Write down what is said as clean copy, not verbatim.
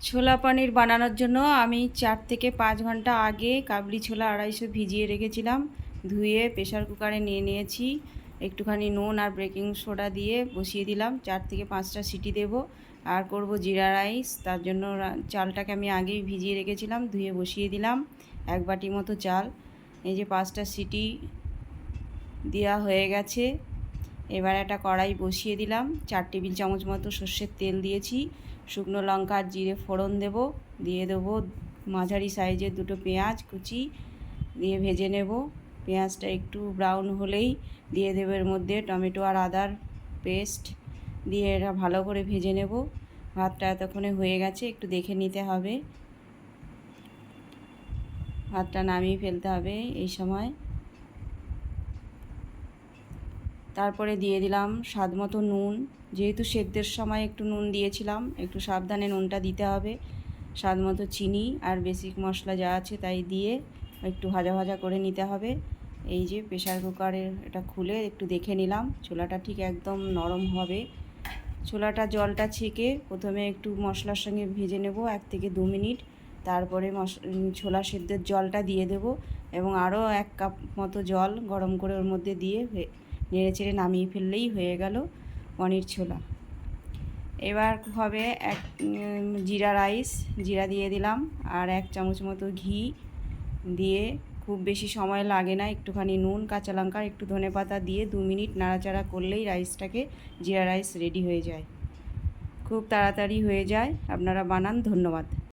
ছোলা পনির বানানোর জন্য আমি 4 থেকে 5 ঘন্টা আগে কাবলি ছোলা 250 ভিজিয়ে রেখেছিলাম। ধুয়ে প্রেসার কুকারে নিয়ে নিয়েছি। একটুখানি নুন আর বেকিং সোডা দিয়ে বসিয়ে দিলাম। 4 থেকে 5টা সিটি দেব। আর করব জিরা রাইস। তার জন্য চালটাকে আমি আগেই ভিজিয়ে রেখেছিলাম, ধুয়ে বসিয়ে দিলাম 1 বাটি মতো চাল। এই যে 5টা সিটি দেওয়া হয়ে গেছে। এবার একটা কড়াই বসিয়ে দিলাম। 4 টেবিল চামচ মতো সর্ষের তেল দিয়েছি। শুকনো লঙ্কা আর জিরে ফোড়ন দেব। দিয়ে দেবো মাঝারি সাইজের 2টো পেঁয়াজ কুচি দিয়ে ভেজে নেব। পেঁয়াজটা একটু ব্রাউন হলেই দিয়ে দেবো এর মধ্যে টমেটো আর আদার পেস্ট দিয়ে এটা ভালো করে ভেজে নেব। ভাতটা এতক্ষণে হয়ে গেছে, একটু দেখে নিতে হবে। ভাতটা নামিয়ে ফেলতে হবে এই সময়। তারপরে দিয়ে দিলাম স্বাদ মতো নুন। যেহেতু সেদ্ধের সময় একটু নুন দিয়েছিলাম, একটু সাবধানে নুনটা দিতে হবে। স্বাদ মতো চিনি আর বেসিক মশলা যা আছে তাই দিয়ে একটু ভাজা ভাজা করে নিতে হবে। এই যে প্রেসার কুকারের এটা খুলে একটু দেখে নিলাম, ছোলাটা ঠিক একদম নরম হবে। ছোলাটা জলটা ছেঁকে প্রথমে একটু মশলার সঙ্গে ভেজে নেব 1 থেকে 2 মিনিট। তারপরে ছোলা সেদ্ধের জলটা দিয়ে দেব এবং আরও 1 কাপ মতো জল গরম করে ওর মধ্যে দিয়ে নেড়ে চেড়ে নামিয়ে ফেললেই হয়ে গেল পনির ছোলা। এবার হবে জিরা রাইস। জিরা দিয়ে দিলাম আর 1 চামচ মতো ঘি দিয়ে, খুব বেশি সময় লাগে না, একটুখানি নুন, কাঁচা লঙ্কা, একটু ধনেপাতা দিয়ে 2 মিনিট নাড়াচাড়া করলেই রাইসটাকে জিরা রাইস রেডি হয়ে যায়। খুব তাড়াতাড়ি হয়ে যায়, আপনারা বানান। ধন্যবাদ।